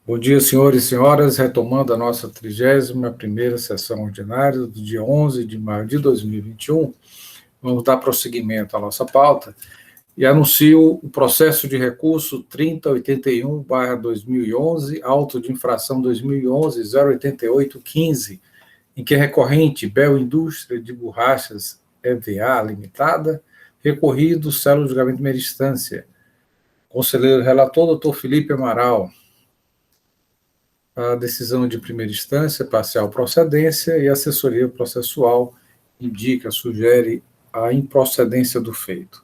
Bom dia, senhores e senhoras, retomando a nossa 31ª sessão ordinária do dia 11 de maio de 2021, vamos dar prosseguimento à nossa pauta e anuncio o processo de recurso 3081/2011, auto de infração 2011-08815, em que recorrente Bel Indústria de Borrachas EVA Limitada, recorrido célula de julgamento de primeira instância. Conselheiro relator, doutor Felipe Amaral. A decisão de primeira instância, parcial procedência, e a assessoria processual indica, sugere a improcedência do feito.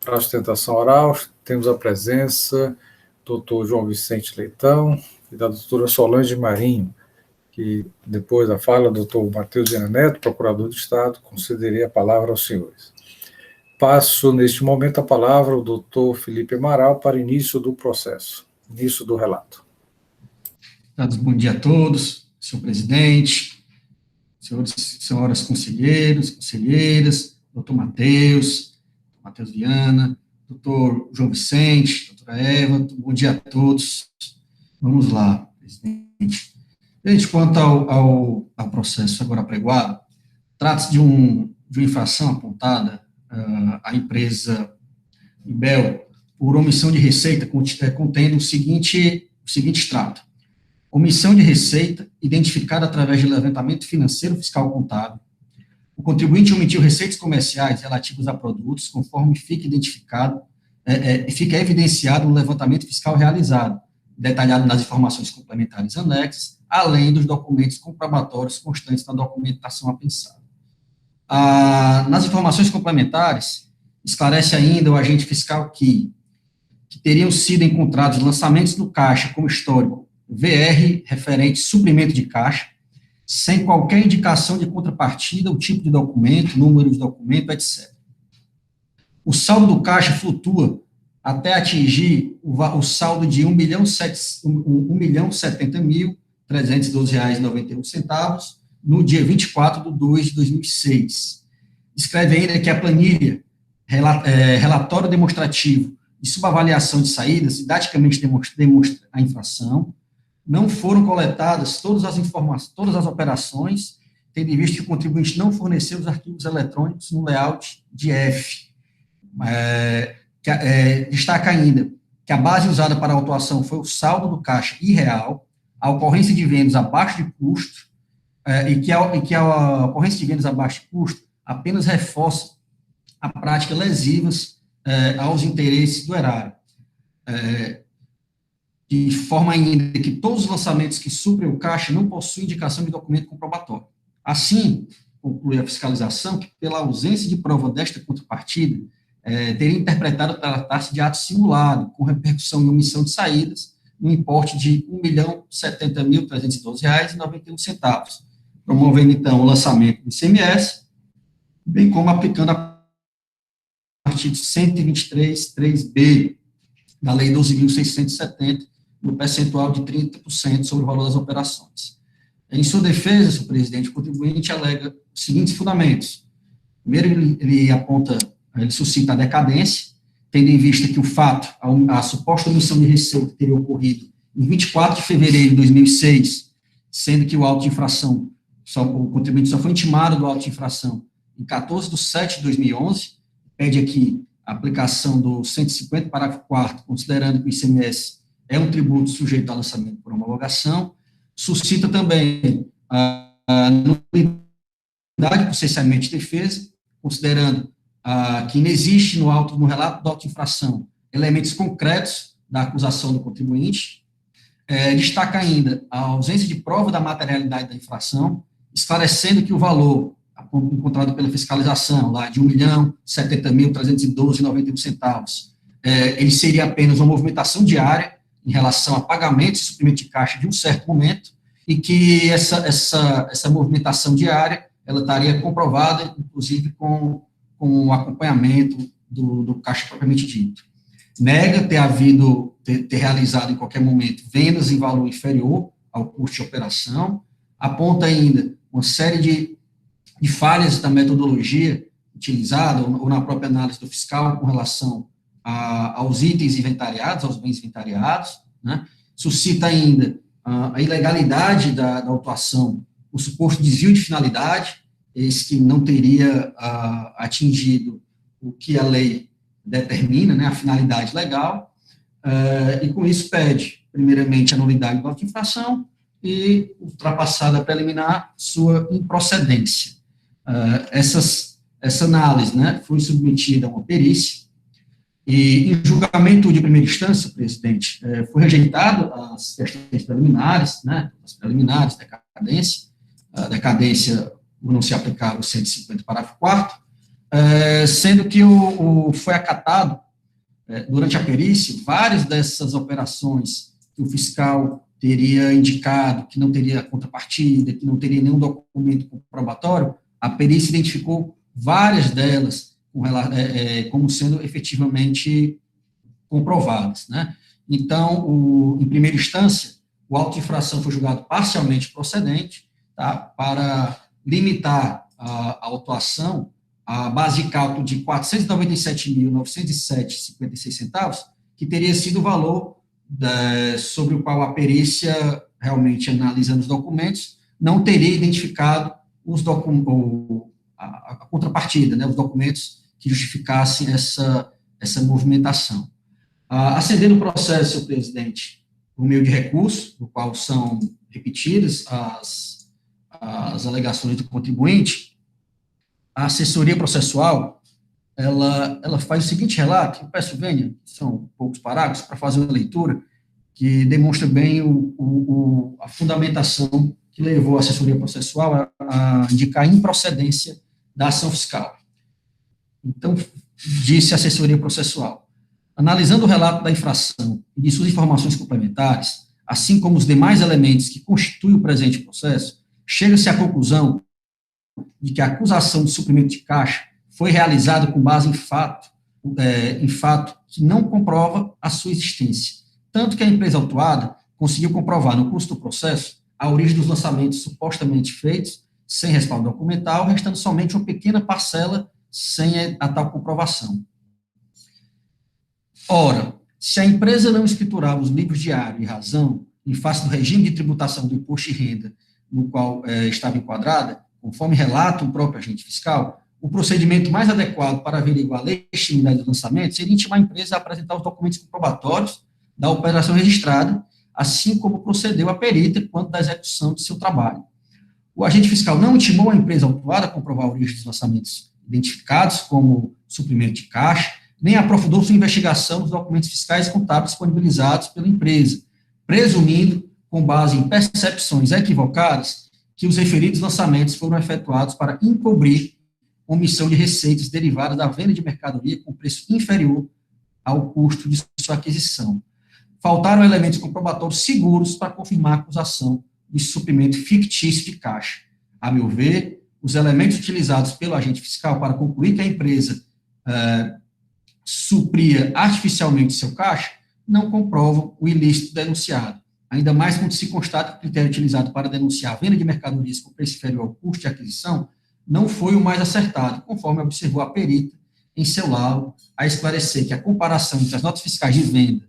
Para a sustentação oral, temos a presença do doutor João Vicente Leitão e da doutora Solange Marinho, que depois da fala do doutor Matheus Viana Neto, procurador do Estado, concederei a palavra aos senhores. Passo, neste momento, a palavra ao doutor Felipe Amaral para início do processo, início do relato. Bom dia a todos, senhor presidente, senhores e senhoras conselheiros, conselheiras, doutor Matheus Viana, doutor João Vicente, doutora Eva, bom dia a todos. Vamos lá, presidente. Gente, quanto ao processo agora apregoado, trata-se de uma infração apontada à empresa Bel por omissão de receita, contendo o seguinte extrato: omissão de receita identificada através de levantamento financeiro fiscal contábil. O contribuinte omitiu receitas comerciais relativas a produtos, conforme fica evidenciado no levantamento fiscal realizado, detalhado nas informações complementares anexas, além dos documentos comprobatórios constantes na documentação apensada. Nas informações complementares, esclarece ainda o agente fiscal que teriam sido encontrados lançamentos do caixa como histórico VR referente suprimento de caixa, sem qualquer indicação de contrapartida, o tipo de documento, número de documento, etc. O saldo do caixa flutua até atingir o saldo de R$ 1.070.312,91 no dia 24/2/2006. Escreve ainda que a planilha, relatório demonstrativo e subavaliação de saídas, didaticamente demonstra a infração. Não foram coletadas todas as informações, todas as operações, tendo em vista que o contribuinte não forneceu os arquivos eletrônicos no layout de F. Destaca ainda que a base usada para a autuação foi o saldo do caixa irreal, a ocorrência de vendas abaixo de custo, e que a ocorrência de vendas abaixo de custo apenas reforça a prática lesivas aos interesses do erário. De forma ainda que todos os lançamentos que suprem o caixa não possuem indicação de documento comprobatório. Assim, conclui a fiscalização que, pela ausência de prova desta contrapartida, teria interpretado tratar-se de ato simulado, com repercussão em omissão de saídas, no importe de R$ 1.070.312,91, promovendo, então, o lançamento do ICMS, bem como aplicando a artigo 123.3b da Lei 12.670, no percentual de 30% sobre o valor das operações. Em sua defesa, senhor presidente, o contribuinte alega os seguintes fundamentos. Primeiro, ele suscita a decadência, tendo em vista que o fato, a suposta omissão de receita teria ocorrido em 24 de fevereiro de 2006, sendo que o auto de infração, o contribuinte só foi intimado do auto de infração em 14/7/2011, pede aqui a aplicação do 150, parágrafo 4º, considerando que o ICMS é um tributo sujeito a lançamento por homologação, suscita também a nulidade por cessamento de defesa, considerando que não existe no relato do auto de infração elementos concretos da acusação do contribuinte. Destaca ainda a ausência de prova da materialidade da infração, esclarecendo que o valor encontrado pela fiscalização, lá de R$ 1.070.312,91, ele seria apenas uma movimentação diária em relação a pagamentos e suprimento de caixa de um certo momento, e que essa movimentação diária, ela estaria comprovada, inclusive, com o acompanhamento do caixa propriamente dito. Nega ter realizado em qualquer momento vendas em valor inferior ao custo de operação, aponta ainda uma série de falhas da metodologia utilizada, ou na própria análise do fiscal, com relação aos itens inventariados, aos bens inventariados, né, suscita ainda a ilegalidade da autuação, o suposto desvio de finalidade, esse que não teria atingido o que a lei determina, né, a finalidade legal, e com isso pede, primeiramente, a nulidade da auto-infração e, ultrapassada a preliminar, sua improcedência. Essa análise, né, foi submetida a uma perícia, e em julgamento de primeira instância, presidente, foi rejeitado as questões preliminares, né, as preliminares, decadência, não se aplicava o 150, parágrafo 4º, sendo que foi acatado, durante a perícia, várias dessas operações que o fiscal teria indicado que não teria contrapartida, que não teria nenhum documento comprobatório, a perícia identificou várias delas como sendo efetivamente comprovadas, né? Então, em primeira instância, o auto de infração foi julgado parcialmente procedente, tá, para limitar a autuação a base de cálculo de R$ 497.907,56, que teria sido o valor sobre o qual a perícia, realmente analisando os documentos, não teria identificado a contrapartida, né, os documentos que justificassem essa movimentação. Acendendo o processo, senhor presidente, por meio de recurso, no qual são repetidas as alegações do contribuinte, a assessoria processual, ela faz o seguinte relato, eu peço venha, são poucos parágrafos, para fazer uma leitura, que demonstra bem a fundamentação que levou a assessoria processual a indicar a improcedência da ação fiscal. Então, disse a assessoria processual, analisando o relato da infração e de suas informações complementares, assim como os demais elementos que constituem o presente processo, chega-se à conclusão de que a acusação de suprimento de caixa foi realizada com base em fato que não comprova a sua existência, tanto que a empresa autuada conseguiu comprovar no curso do processo a origem dos lançamentos supostamente feitos, sem respaldo documental, restando somente uma pequena parcela sem a tal comprovação. Ora, se a empresa não escriturava os livros diário e razão, em face do regime de tributação do imposto de renda no qual estava enquadrada, conforme relata o próprio agente fiscal, o procedimento mais adequado para averiguar a legitimidade do lançamento seria intimar a empresa a apresentar os documentos comprobatórios da operação registrada, assim como procedeu a perita quanto da execução de seu trabalho. O agente fiscal não intimou a empresa autuada a comprovar a origem dos lançamentos identificados como suprimento de caixa, nem aprofundou sua investigação dos documentos fiscais e contábeis disponibilizados pela empresa, presumindo, com base em percepções equivocadas, que os referidos lançamentos foram efetuados para encobrir omissão de receitas derivadas da venda de mercadoria com preço inferior ao custo de sua aquisição. Faltaram elementos comprobatórios seguros para confirmar a acusação de suprimento fictício de caixa. A meu ver, os elementos utilizados pelo agente fiscal para concluir que a empresa supria artificialmente seu caixa não comprovam o ilícito denunciado, ainda mais quando se constata que o critério utilizado para denunciar a venda de mercadorias com preço inferior ao custo de aquisição não foi o mais acertado, conforme observou a perita em seu laudo, a esclarecer que a comparação entre as notas fiscais de venda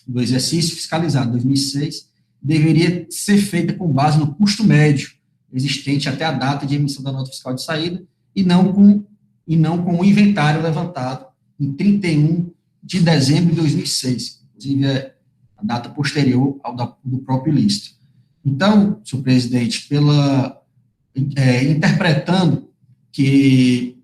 do exercício fiscalizado 2006 deveria ser feita com base no custo médio existente até a data de emissão da nota fiscal de saída e não com o inventário levantado em 31 de dezembro de 2006, inclusive a data posterior ao do próprio ilícito. Então, senhor presidente, interpretando que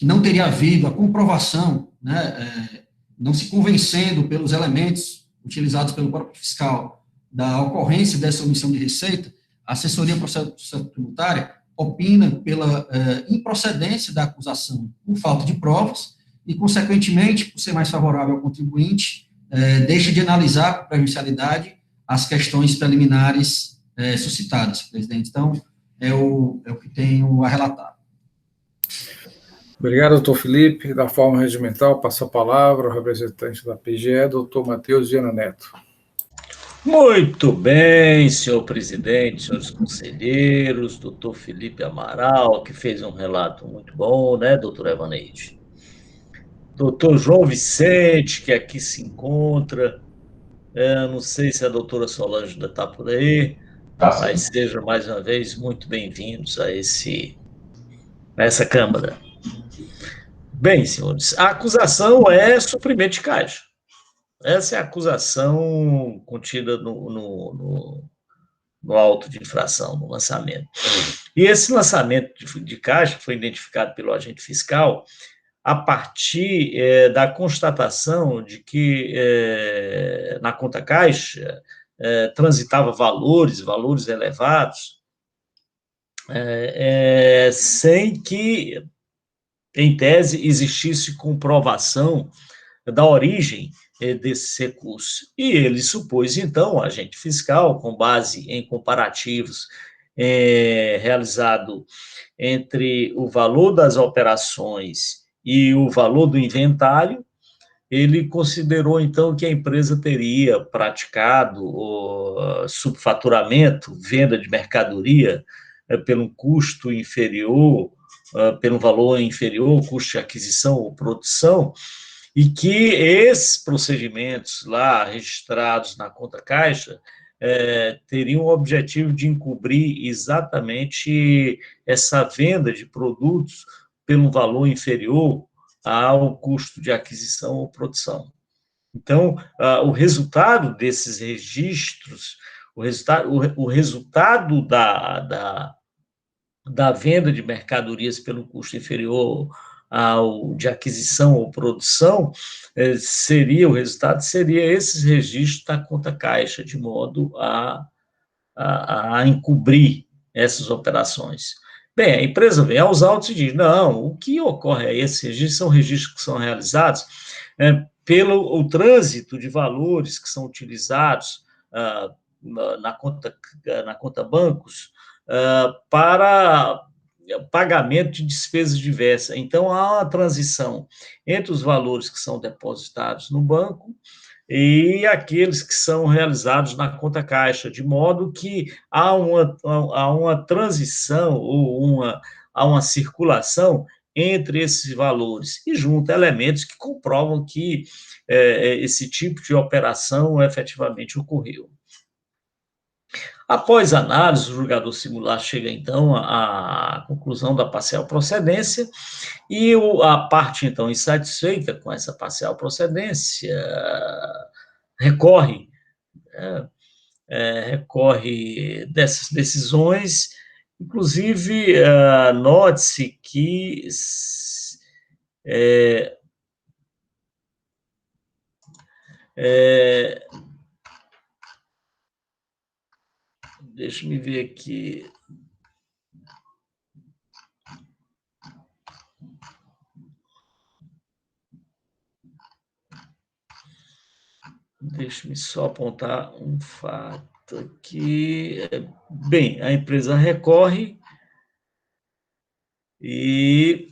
não teria havido a comprovação, né, não se convencendo pelos elementos utilizados pelo próprio fiscal da ocorrência dessa omissão de receita, a assessoria processual tributária opina pela improcedência da acusação por falta de provas e, consequentemente, por ser mais favorável ao contribuinte, deixa de analisar com prejudicialidade as questões preliminares suscitadas, presidente. Então, é o que tenho a relatar. Obrigado, doutor Felipe. Da forma regimental, passo a palavra ao representante da PGE, doutor Matheus Viana Neto. Muito bem, senhor presidente, senhores conselheiros, doutor Felipe Amaral, que fez um relato muito bom, né, doutor Evaneide? Doutor João Vicente, que aqui se encontra, Não sei se a doutora Solange ainda está por aí, Tá mas sim. sejam mais uma vez muito bem-vindos a essa Câmara. Bem, senhores, a acusação é suprimento de caixa. Essa é a acusação contida no auto de infração, no lançamento. E esse lançamento de caixa foi identificado pelo agente fiscal a partir da constatação de que na conta caixa transitava valores elevados, sem que, em tese, existisse comprovação da origem desses recursos. E ele supôs, então, o agente fiscal, com base em comparativos realizado entre o valor das operações e o valor do inventário, ele considerou, então, que a empresa teria praticado o subfaturamento, venda de mercadoria, pelo custo inferior, pelo valor inferior ao custo de aquisição ou produção, e que esses procedimentos lá registrados na conta caixa teriam o objetivo de encobrir exatamente essa venda de produtos pelo valor inferior ao custo de aquisição ou produção. Então, o resultado desses registros, o resultado da venda de mercadorias pelo custo inferior ao de aquisição ou produção, o resultado seria esses registros da conta caixa, de modo a encobrir essas operações. Bem, a empresa vem aos autos e diz, não, o que ocorre é esses registros, são registros que são realizados pelo o trânsito de valores que são utilizados na conta bancos para pagamento de despesas diversas. Então, há uma transição entre os valores que são depositados no banco e aqueles que são realizados na conta caixa, de modo que há uma transição ou há uma circulação entre esses valores, e junta elementos que comprovam que esse tipo de operação efetivamente ocorreu. Após análise, o julgador singular chega, então, à conclusão da parcial procedência, e a parte, então, insatisfeita com essa parcial procedência, recorre dessas decisões, inclusive, note-se que deixa-me ver aqui. Deixa-me só apontar um fato aqui. Bem, a empresa recorre e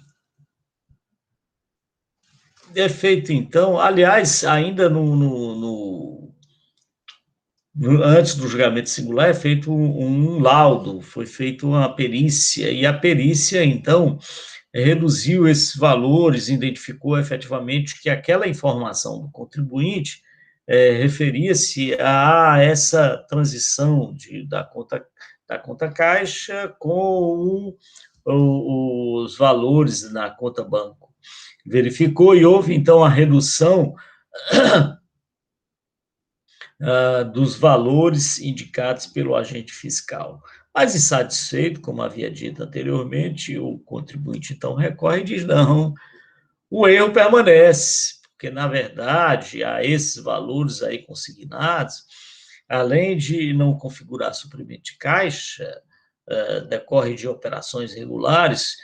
é feito, então, aliás, ainda antes do julgamento singular, é feito um laudo, foi feita uma perícia, e a perícia, então, reduziu esses valores, identificou efetivamente que aquela informação do contribuinte referia-se a essa transição da conta caixa com os valores na conta banco. Verificou e houve, então, a redução dos valores indicados pelo agente fiscal. Mas, insatisfeito, como havia dito anteriormente, o contribuinte, então, recorre e diz, não, o erro permanece, porque, na verdade, a esses valores aí consignados, além de não configurar suprimento de caixa, decorre de operações regulares,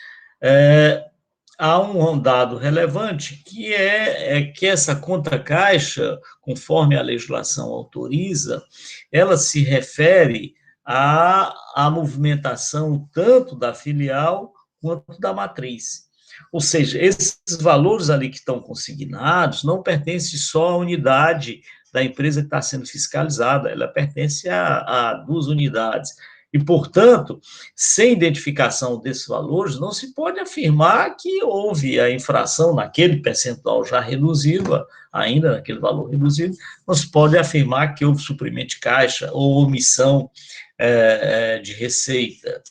há um dado relevante, que é que essa conta caixa, conforme a legislação autoriza, ela se refere à movimentação tanto da filial quanto da matriz. Ou seja, esses valores ali que estão consignados não pertencem só à unidade da empresa que está sendo fiscalizada, ela pertence a duas unidades. E, portanto, sem identificação desses valores, não se pode afirmar que houve a infração naquele percentual já reduzido, ainda naquele valor reduzido, não se pode afirmar que houve suprimento de caixa ou omissão de receita.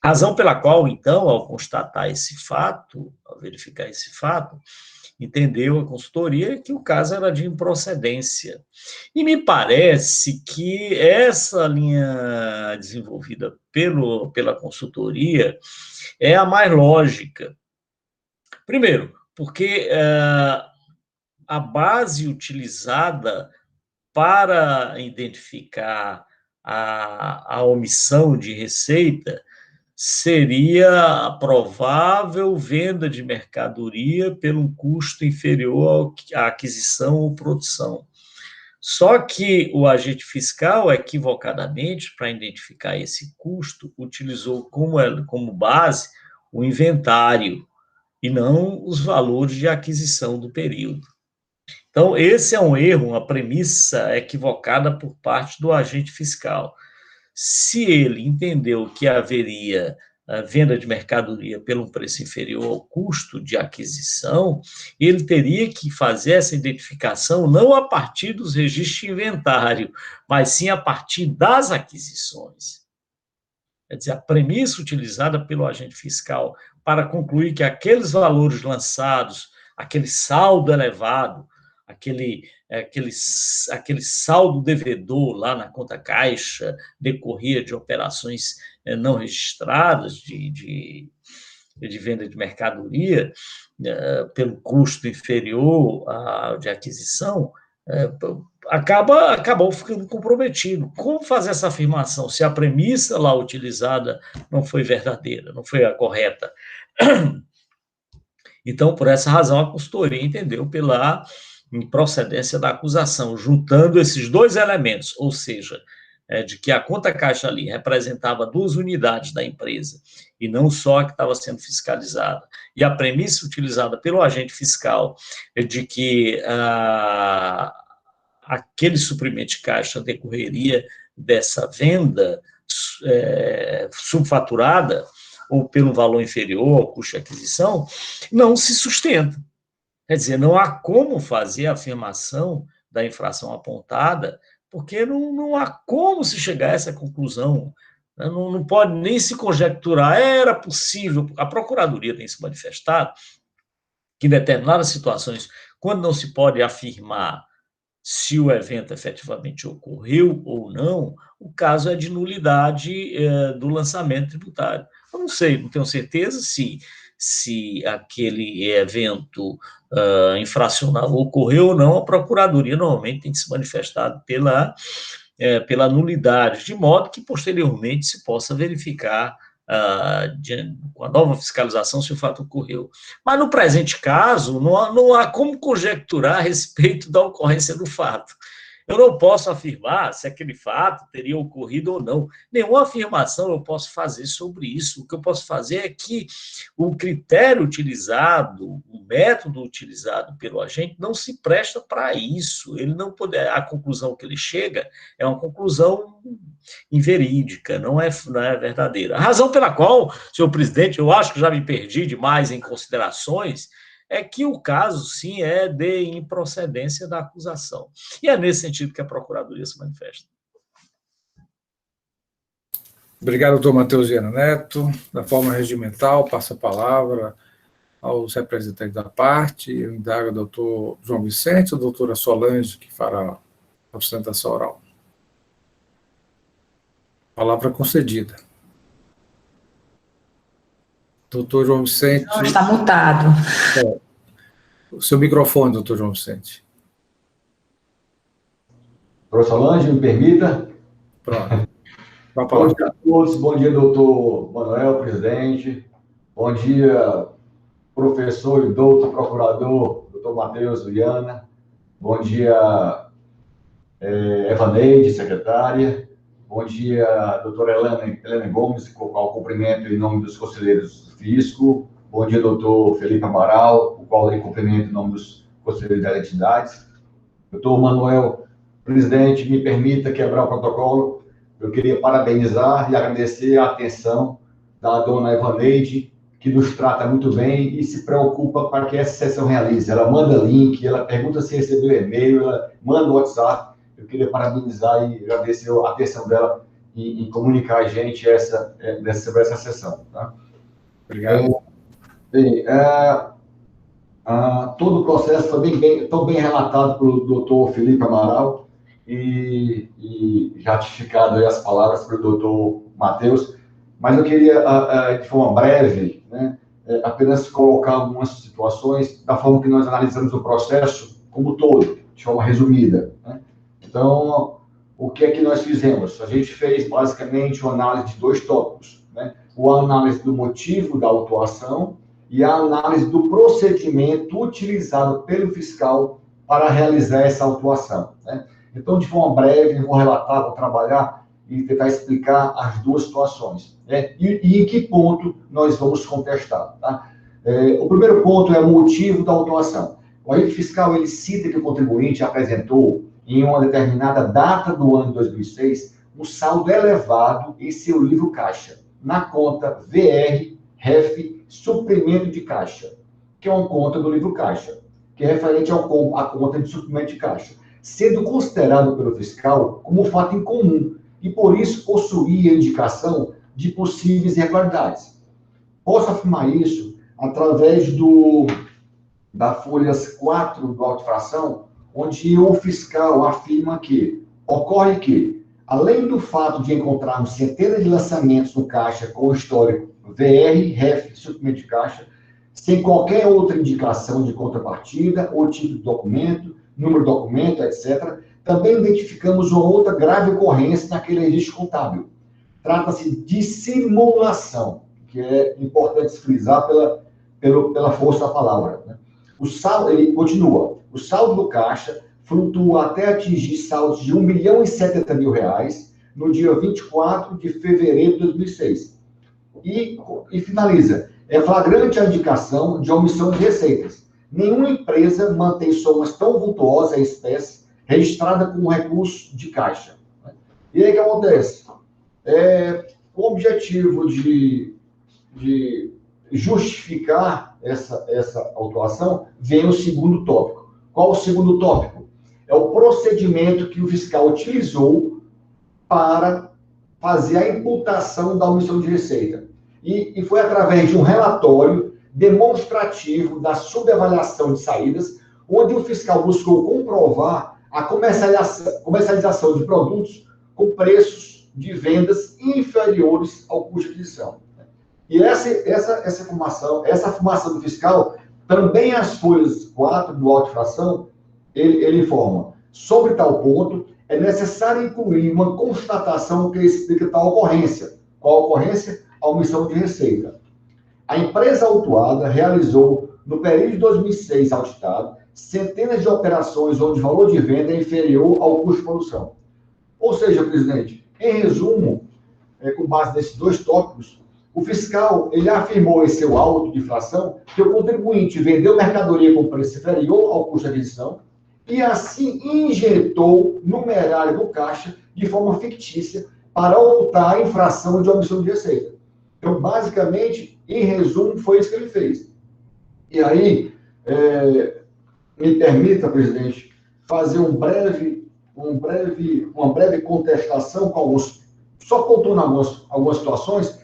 Razão pela qual, então, ao constatar esse fato, ao verificar esse fato, entendeu a consultoria que o caso era de improcedência. E me parece que essa linha desenvolvida pela consultoria é a mais lógica. Primeiro, porque a base utilizada para identificar a omissão de receita seria a provável venda de mercadoria pelo custo inferior à aquisição ou produção. Só que o agente fiscal, equivocadamente, para identificar esse custo, utilizou como base o inventário e não os valores de aquisição do período. Então, esse é um erro, uma premissa equivocada por parte do agente fiscal. Se ele entendeu que haveria a venda de mercadoria pelo preço inferior ao custo de aquisição, ele teria que fazer essa identificação não a partir dos registros de inventário, mas sim a partir das aquisições. Quer dizer, a premissa utilizada pelo agente fiscal para concluir que aqueles valores lançados, aquele saldo elevado, aquele saldo devedor lá na conta caixa decorria de operações não registradas de venda de mercadoria pelo custo inferior ao de aquisição, acabou ficando comprometido. Como fazer essa afirmação se a premissa lá utilizada não foi verdadeira, não foi a correta? Então, por essa razão, a consultoria entendeu pela improcedência da acusação, juntando esses dois elementos, ou seja, de que a conta caixa ali representava 2 unidades da empresa, e não só a que estava sendo fiscalizada, e a premissa utilizada pelo agente fiscal de que aquele suprimento de caixa decorreria dessa venda subfaturada, ou pelo valor inferior ao custo de aquisição, não se sustenta. Quer dizer, não há como fazer a afirmação da infração apontada, porque não há como se chegar a essa conclusão. Não pode nem se conjecturar, era possível. A Procuradoria tem se manifestado que em determinadas situações, quando não se pode afirmar se o evento efetivamente ocorreu ou não, o caso é de nulidade do lançamento tributário. Eu não sei, não tenho certeza se aquele evento infracional ocorreu ou não. A Procuradoria normalmente tem se manifestado pela nulidade, de modo que posteriormente se possa verificar com a nova fiscalização se o fato ocorreu. Mas no presente caso, não há como conjecturar a respeito da ocorrência do fato. Eu não posso afirmar se aquele fato teria ocorrido ou não. Nenhuma afirmação eu posso fazer sobre isso. O que eu posso fazer é que o critério utilizado, o método utilizado pelo agente não se presta para isso. Ele não pode, a conclusão que ele chega é uma conclusão inverídica, não é verdadeira. A razão pela qual, senhor presidente, eu acho que já me perdi demais em considerações, é que o caso, sim, é de improcedência da acusação. E é nesse sentido que a Procuradoria se manifesta. Obrigado, doutor Matheus Viana Neto. Da forma regimental, passo a palavra aos representantes da parte. Eu indago o doutor João Vicente, a doutora Solange, que fará a sustentação oral. Palavra concedida. Doutor João Vicente. Não, está mutado. O seu microfone, doutor João Vicente. Doutora Solange, me permita? Pronto. Bom dia a todos, bom dia, doutor Manuel, presidente. Bom dia, professor e doutor procurador, doutor Matheus Viana. Bom dia, Evaneide, secretária. Bom dia, doutora Helena Gomes, ao cumprimento em nome dos conselheiros do Fisco. Bom dia, doutor Felipe Amaral, o qual eu cumprimento em nome dos conselheiros das entidades. Doutor Manuel, presidente, me permita quebrar o protocolo eu queria parabenizar e agradecer a atenção da dona Evaneide, que nos trata muito bem e se preocupa para que essa sessão realize. Ela manda link, ela pergunta se recebeu e-mail, ela manda o WhatsApp. Eu queria parabenizar e agradecer a atenção dela em comunicar a gente sobre essa sessão. Tá? Obrigado. Bem, todo o processo foi tão bem relatado pelo doutor Felipe Amaral e ratificado aí as palavras pelo doutor Matheus, mas eu queria, de forma breve, né, apenas colocar algumas situações da forma que nós analisamos o processo como todo, de forma resumida. Né? Então, o que é que nós fizemos? A gente fez, basicamente, uma análise de 2 tópicos, né? A análise do motivo da autuação e a análise do procedimento utilizado pelo fiscal para realizar essa autuação. Né? Então, de forma breve, vou relatar, vou trabalhar e tentar explicar as 2 situações. Né? E em que ponto nós vamos contestar. Tá? O primeiro ponto é o motivo da autuação. O agente fiscal, ele cita que o contribuinte apresentou, em uma determinada data do ano de 2006, um saldo elevado em seu livro caixa, na conta VR-REF Suprimento de Caixa, que é uma conta do livro caixa, que é referente à conta de suprimento de caixa, sendo considerado pelo fiscal como um fato incomum, e por isso possuía indicação de possíveis irregularidades. Posso afirmar isso através da folhas 4 do auto-infração, onde o fiscal afirma que ocorre que, além do fato de encontrarmos centenas de lançamentos no caixa com o histórico VR-REF suprimento de caixa, sem qualquer outra indicação de contrapartida ou tipo de documento, número de documento, etc., também identificamos uma outra grave ocorrência naquele registro contábil. Trata-se de simulação, que é importante frisar pela força da palavra. Né? Ele continua. O saldo do caixa flutua até atingir saldos de R$ 1.070.000 no dia 24 de fevereiro de 2006. E finaliza. É flagrante a indicação de omissão de receitas. Nenhuma empresa mantém somas tão vultuosas à espécie registrada com recurso de caixa. E aí o que acontece? O objetivo de justificar essa autuação vem o segundo tópico. Qual o segundo tópico? É o procedimento que o fiscal utilizou para fazer a imputação da omissão de receita. E foi através de um relatório demonstrativo da subavaliação de saídas, onde o fiscal buscou comprovar a comercialização de produtos com preços de vendas inferiores ao custo de aquisição. E essa afirmação do fiscal, também as folhas 4 do auto-infração, ele informa. Sobre tal ponto, é necessário incluir uma constatação que explica tal ocorrência. Qual a ocorrência? A omissão de receita. A empresa autuada realizou, no período de 2006 auditado, centenas de operações onde o valor de venda é inferior ao custo de produção. Ou seja, presidente, em resumo, com base nesses 2 tópicos, o fiscal, ele afirmou em seu auto de infração que o contribuinte vendeu mercadoria com preço inferior ao custo de aquisição e assim injetou numerário no caixa de forma fictícia para ocultar a infração de omissão de receita. Então, basicamente, em resumo, foi isso que ele fez. E aí, me permita, presidente, fazer uma breve contestação com só contando algumas situações,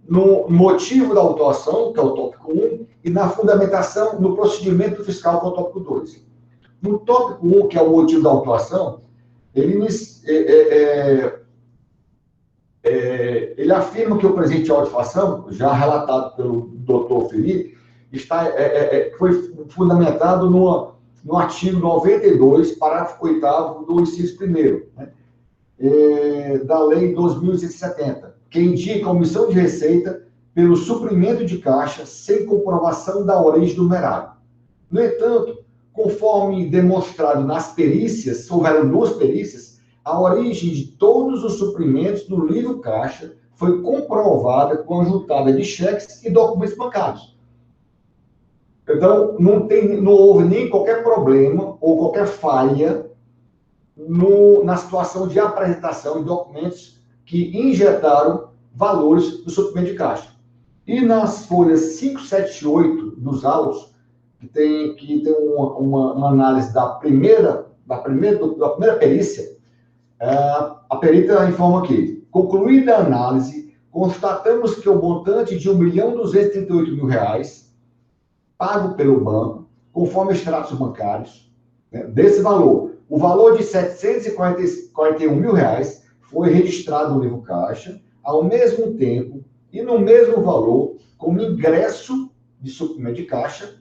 no motivo da autuação, que é o tópico 1, e na fundamentação, no procedimento fiscal, que é o tópico 2. No tópico 1, que é o motivo da autuação, ele afirma que o presente de autuação, já relatado pelo doutor Felipe, foi fundamentado no artigo 92, parágrafo 8º do inciso 1º, né, da Lei 2.170, que indica a omissão de receita pelo suprimento de caixa sem comprovação da origem do numerário. No entanto, conforme demonstrado nas perícias, houveram 2 perícias, a origem de todos os suprimentos do livro caixa foi comprovada com a juntada de cheques e documentos bancários. Então, não houve nem qualquer problema ou qualquer falha na situação de apresentação de documentos que injetaram valores do suprimento de caixa. E nas folhas 5, 7 e 8 dos autos, que tem uma análise da primeira perícia, a perita informa que, concluída a análise, constatamos que o montante de R$ 1.238.000 pago pelo banco, conforme extratos bancários, né, desse valor, o valor de R$ 741.000 foi registrado no livro caixa, ao mesmo tempo e no mesmo valor, como ingresso de suprimento de caixa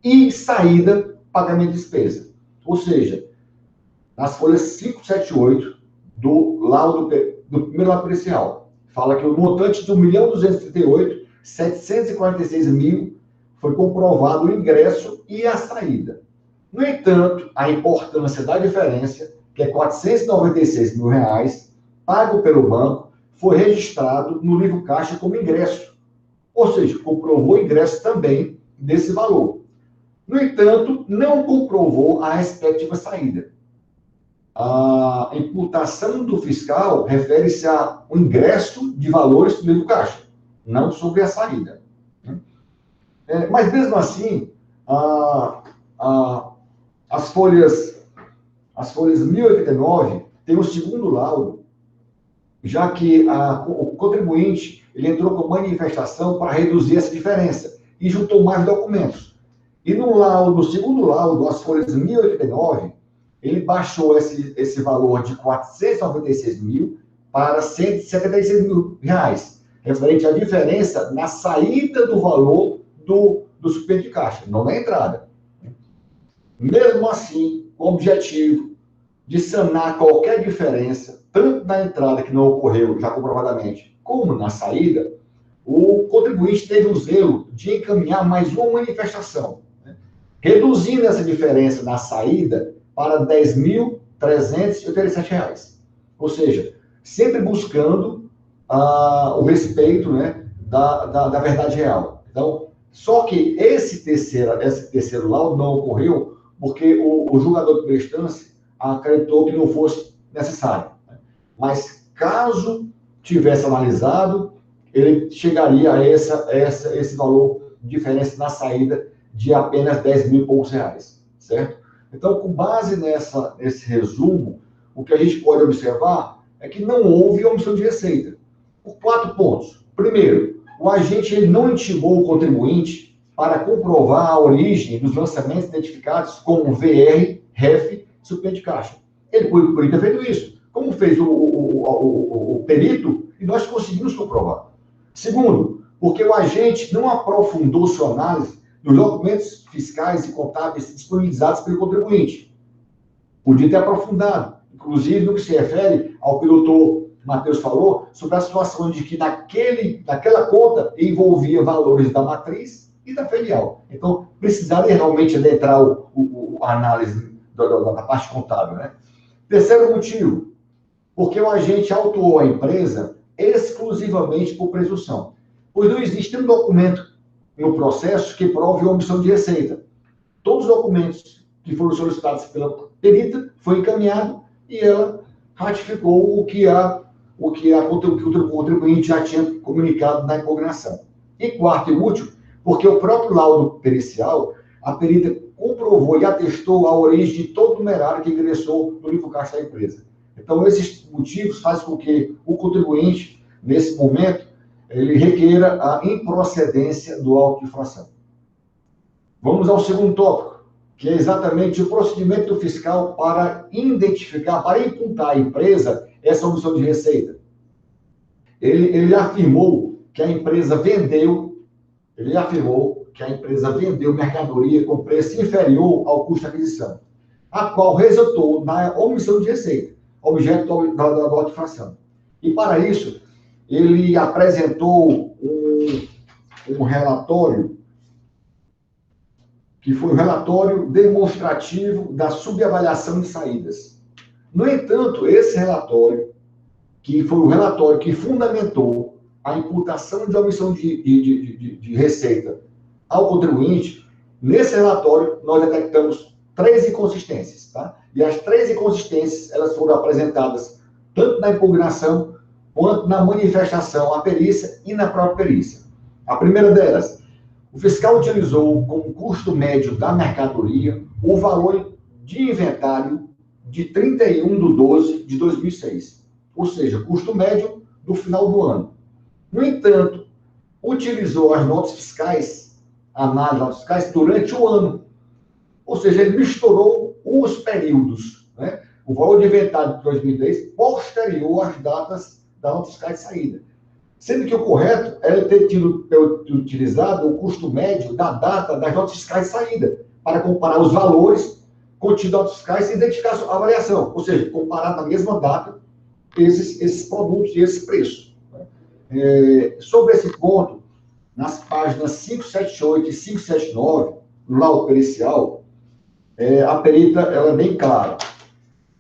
e saída, pagamento de despesa. Ou seja, nas folhas 5, 7 e 8 do laudo, do primeiro laudo pericial, fala que o montante de R$ 1.238.746.000 foi comprovado o ingresso e a saída. No entanto, a importância da diferença, que é R$ 496.000, pago pelo banco, foi registrado no livro caixa como ingresso. Ou seja, comprovou o ingresso também desse valor. No entanto, não comprovou a respectiva saída. A imputação do fiscal refere-se ao ingresso de valores do livro caixa, não sobre a saída. Mas, mesmo assim, as folhas 1089 tem o segundo laudo, já que o contribuinte ele entrou com manifestação para reduzir essa diferença e juntou mais documentos. E no segundo laudo, as folhas 1089, ele baixou esse valor de 496.000 para R$ 176.000, referente à diferença na saída do valor do suprimento de caixa, não na entrada. Mesmo assim, o objetivo de sanar qualquer diferença, tanto na entrada, que não ocorreu já comprovadamente, como na saída, o contribuinte teve o zelo de encaminhar mais uma manifestação, né, reduzindo essa diferença na saída para R$ 10.387. Ou seja, sempre buscando o respeito, né, da verdade real. Então, só que esse terceiro laudo não ocorreu porque o julgador de primeira instância acreditou que não fosse necessário. Mas, caso tivesse analisado, ele chegaria a esse valor de diferença na saída de apenas R$ 10.000 e poucos, certo? Então, com base nesse resumo, o que a gente pode observar é que não houve omissão de receita. Por 4 pontos. Primeiro, o agente ele não intimou o contribuinte para comprovar a origem dos lançamentos identificados como VR, REF, suprimento de caixa. Ele poderia ter feito isso, como fez o perito, e nós conseguimos comprovar. Segundo, porque o agente não aprofundou sua análise nos documentos fiscais e contábeis disponibilizados pelo contribuinte. Podia ter aprofundado, inclusive no que se refere ao que o doutor Matheus falou, sobre a situação de que naquela conta envolvia valores da matriz e da filial. Então, precisaria realmente adentrar a análise da parte contábil, né? Terceiro motivo, porque o agente autuou a empresa exclusivamente por presunção, pois não existe um documento no processo que prove a omissão de receita. Todos os documentos que foram solicitados pela perita foi encaminhado e ela ratificou o que o contribuinte já tinha comunicado na impugnação. E quarto e último, porque o próprio laudo pericial, a perita comprovou e atestou a origem de todo o numerário que ingressou no livro caixa da empresa. Então, esses motivos fazem com que o contribuinte, nesse momento, ele requeira a improcedência do auto de infração. Vamos ao segundo tópico, que é exatamente o procedimento fiscal para identificar, para imputar à empresa essa omissão de receita. Ele afirmou que a empresa vendeu mercadoria com preço inferior ao custo de aquisição, a qual resultou na omissão de receita, objeto da auto-infração. E, para isso, ele apresentou um relatório, que foi o relatório demonstrativo da subavaliação de saídas. No entanto, esse relatório, que foi o relatório que fundamentou a imputação de omissão de receita ao contribuinte, nesse relatório nós detectamos 3 inconsistências, tá? E as 3 inconsistências, elas foram apresentadas tanto na impugnação quanto na manifestação à perícia e na própria perícia. A primeira delas, o fiscal utilizou como custo médio da mercadoria o valor de inventário de 31/12/2006, ou seja, custo médio do final do ano. No entanto, utilizou as notas fiscais, a análise das notas fiscais, durante o ano. Ou seja, ele misturou os períodos, né? O valor de inventário de 2010 posterior às datas da nota fiscal de saída. Sendo que o correto é ele ter utilizado o custo médio da data das notas fiscais de saída, para comparar os valores contidos nas notas fiscais e identificar a variação. Ou seja, comparar na mesma data esses produtos e esses preços. Sobre esse ponto, nas páginas 578 e 579, no laudo pericial, a perita ela é bem clara.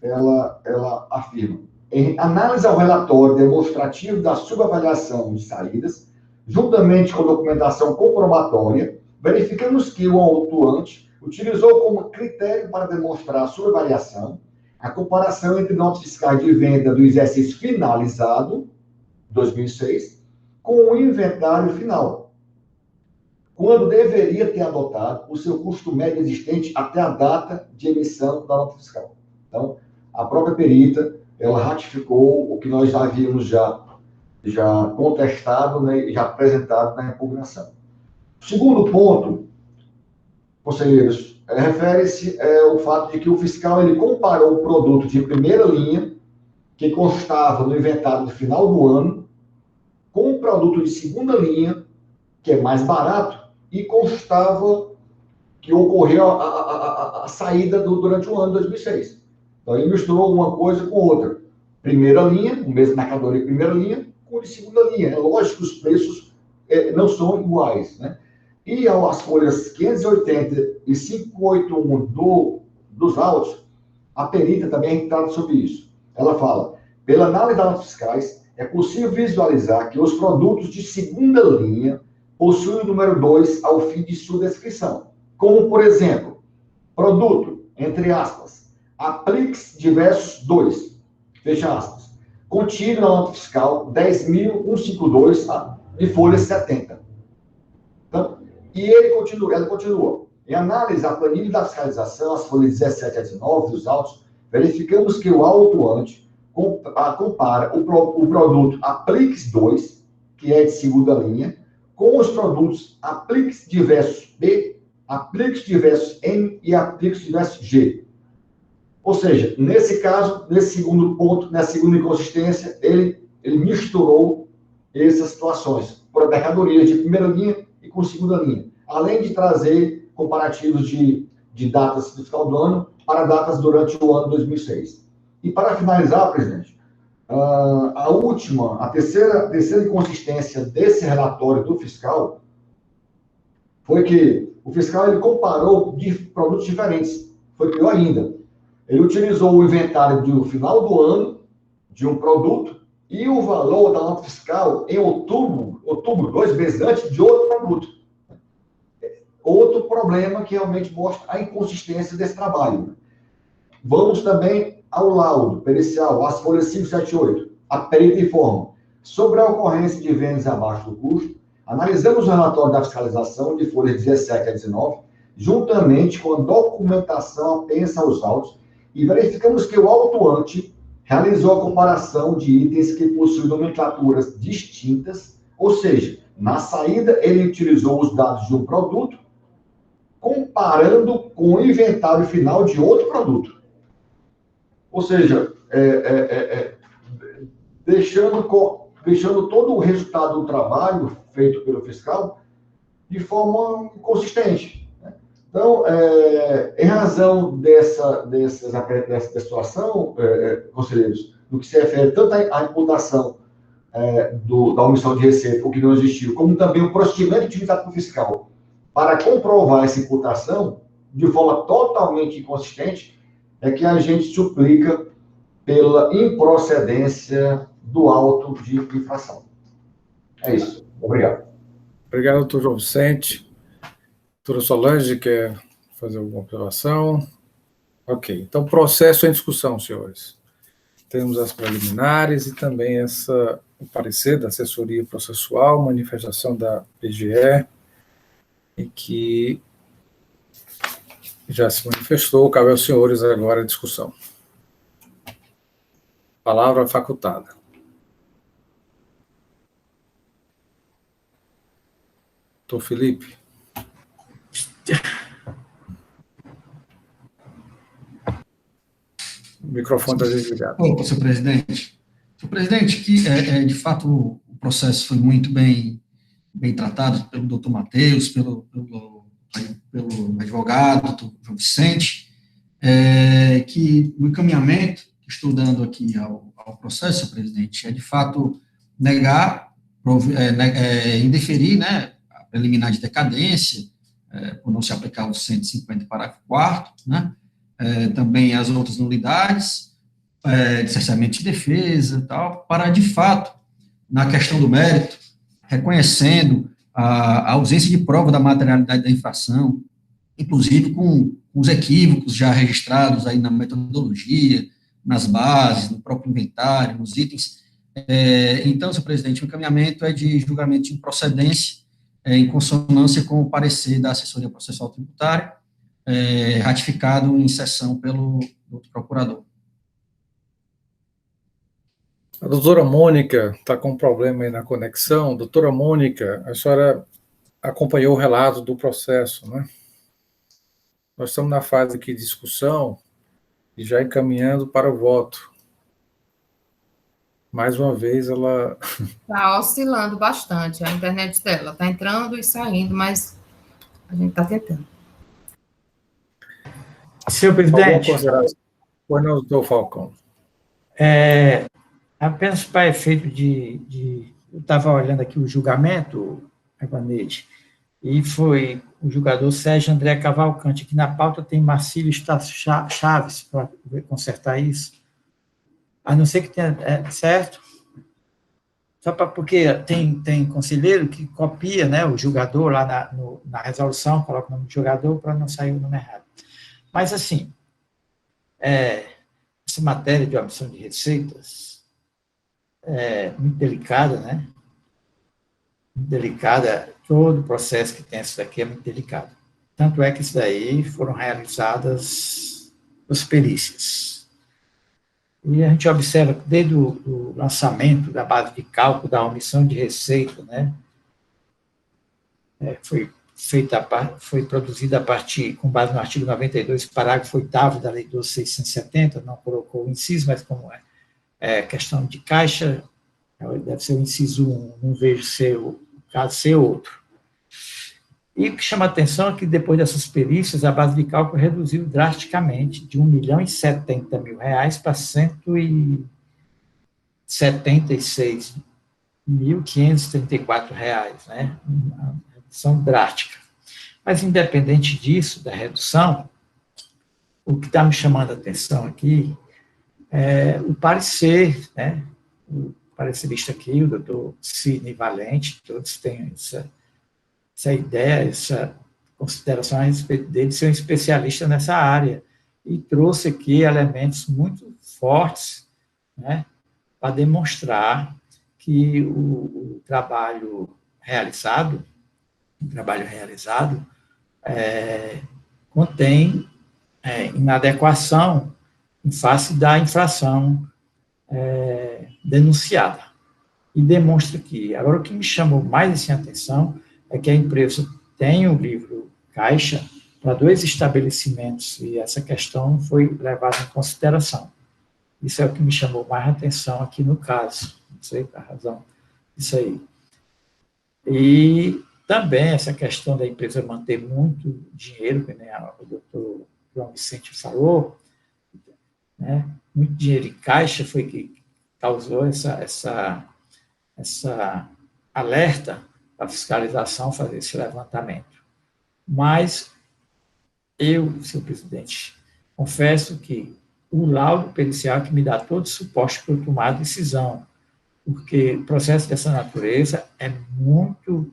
Ela afirma: em análise ao relatório demonstrativo da subavaliação de saídas, juntamente com documentação comprobatória, verificamos que o autuante utilizou como critério para demonstrar a subavaliação a comparação entre notas fiscais de venda do exercício finalizado, 2006, com o inventário final, quando deveria ter adotado o seu custo médio existente até a data de emissão da nota fiscal. Então, a própria perita, ela ratificou o que nós já havíamos já contestado, né, e já apresentado na impugnação. O segundo ponto, conselheiros, refere-se ao fato de que o fiscal ele comparou o produto de primeira linha, que constava no inventário do final do ano, com o produto de segunda linha, que é mais barato, e constava que ocorreu a saída durante o ano de 2006. Então, ele misturou uma coisa com outra. Primeira linha, o mesmo mercadoria de primeira linha, com de segunda linha. É lógico que os preços não são iguais, né? E as folhas 580 e 581 dos autos, a perita também trata sobre isso. Ela fala: pela análise das notas fiscais, é possível visualizar que os produtos de segunda linha possuem o número 2 ao fim de sua descrição. Como, por exemplo, produto, entre aspas, apliques diversos 2, fecha aspas, contido na nota fiscal 10.152 de folha 70. Então, e ela continua. Em análise à planilha da fiscalização, as folhas 17 a 19 dos autos, verificamos que o autuante compara o produto Apliques 2, que é de segunda linha, com os produtos Apliques diversos B, Apliques diversos M e Apliques diversos G. Ou seja, nesse caso, nesse segundo ponto, nessa segunda inconsistência, ele misturou essas situações, por mercadorias de primeira linha e com segunda linha, além de trazer comparativos de datas do fiscal do ano para datas durante o ano 2006. E para finalizar, presidente, a terceira inconsistência desse relatório do fiscal foi que o fiscal ele comparou de produtos diferentes. Foi pior ainda. Ele utilizou o inventário do final do ano de um produto e o valor da nota fiscal em outubro, 2 meses antes, de outro produto. Outro problema que realmente mostra a inconsistência desse trabalho. Vamos também ao laudo pericial, as folhas 578. A perita informa: sobre a ocorrência de vendas abaixo do custo, analisamos o relatório da fiscalização de folhas 17 a 19, juntamente com a documentação apensa aos autos, e verificamos que o autuante realizou a comparação de itens que possuem nomenclaturas distintas, ou seja, na saída ele utilizou os dados de um produto, comparando com o inventário final de outro produto. Ou seja, deixando todo o resultado do trabalho feito pelo fiscal de forma inconsistente. Né? Então, em razão dessa situação, conselheiros, no que se refere tanto à imputação da omissão de receita, o que não existiu, como também o procedimento utilizado pelo fiscal para comprovar essa imputação de forma totalmente inconsistente, é que a gente suplica pela improcedência do auto de infração. É isso. Obrigado. Obrigado, doutor João Vicente. Doutora Solange, quer fazer alguma observação? Ok. Então, processo em discussão, senhores. temos as preliminares e também o parecer da assessoria processual, manifestação da PGE, e que já se manifestou. Cabe aos senhores agora a discussão. Palavra facultada. Doutor Felipe. O microfone está desligado. Opa, senhor presidente. Senhor presidente, que de fato o processo foi muito bem tratado pelo doutor Matheus, pelo advogado, doutor João Vicente, que o encaminhamento que estou dando aqui ao processo, senhor presidente, é de fato negar, indeferir, né, a preliminar de decadência, por não se aplicar o 150, parágrafo 4º, né, também as outras nulidades, de cerceamento de defesa e tal, para, de fato, na questão do mérito, reconhecendo a ausência de prova da materialidade da infração, inclusive com os equívocos já registrados aí na metodologia, nas bases, no próprio inventário, nos itens. Então, senhor presidente, o encaminhamento é de julgamento de improcedência, em consonância com o parecer da assessoria processual tributária, ratificado em sessão pelo outro procurador. A doutora Mônica está com um problema aí na conexão. Doutora Mônica, a senhora acompanhou o relato do processo, né? Nós estamos na fase aqui de discussão e já encaminhando para o voto. Mais uma vez, ela... Está oscilando bastante a internet dela. Está entrando e saindo, mas a gente está tentando. Senhor presidente, Pois não, doutor Falcão. Apenas para efeito eu estava olhando aqui o julgamento, Ivanete, e foi o julgador Sérgio André Cavalcante. Aqui na pauta tem Marcílio Estácio Chaves, para consertar isso. A não ser que tenha, certo? Só porque tem conselheiro que copia, né, o julgador lá na resolução, coloca o nome do julgador para não sair o nome errado. Mas, assim, essa matéria de omissão de receitas é muito delicada, né? Muito delicada. Todo o processo que tem isso daqui é muito delicado. Tanto é que isso daí foram realizadas as perícias. E a gente observa que desde o lançamento da base de cálculo da omissão de receita, né? Foi produzida com base no artigo 92, parágrafo 8º da Lei 12.670, não colocou o inciso, mas como é questão de caixa, deve ser o inciso 1, não vejo o caso ser outro. E o que chama a atenção é que, depois dessas perícias, a base de cálculo reduziu drasticamente, de R$1.070.000 para R$176.534, né? Uma redução drástica. Mas, independente disso, da redução, o que está me chamando a atenção aqui é o parecer, né? O parecerista aqui, o doutor Sidney Valente, todos têm essa ideia, essa consideração a respeito dele ser um especialista nessa área, e trouxe aqui elementos muito fortes, né, para demonstrar que o trabalho realizado contém inadequação em face da infração denunciada. E demonstra que, agora o que me chamou mais assim, a atenção é que a empresa tem o livro caixa para 2 estabelecimentos, e essa questão foi levada em consideração. Isso é o que me chamou mais a atenção aqui no caso, não sei a razão disso aí. E também essa questão da empresa manter muito dinheiro, que nem o doutor João Vicente falou, né, muito dinheiro em caixa foi que causou essa alerta para a fiscalização fazer esse levantamento. Mas eu, senhor presidente, confesso que o laudo pericial é que me dá todo o suporte para eu tomar a decisão, porque o processo dessa natureza é muito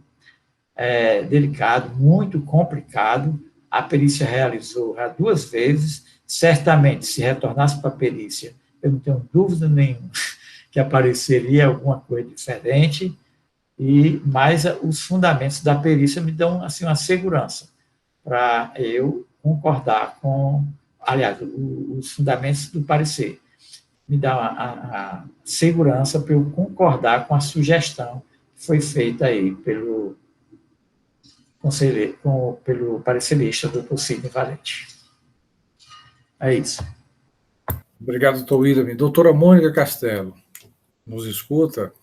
delicado, muito complicado. A perícia realizou já 2 vezes, certamente, se retornasse para a perícia, eu não tenho dúvida nenhuma que apareceria alguma coisa diferente, mas os fundamentos da perícia me dão assim, uma segurança para eu concordar com, aliás, os fundamentos do parecer me dão a segurança para eu concordar com a sugestão que foi feita aí pelo conselheiro, pelo parecerista, doutor Sidney Valente. É isso. Obrigado, doutor William. Doutora Mônica Castelo, nos escuta?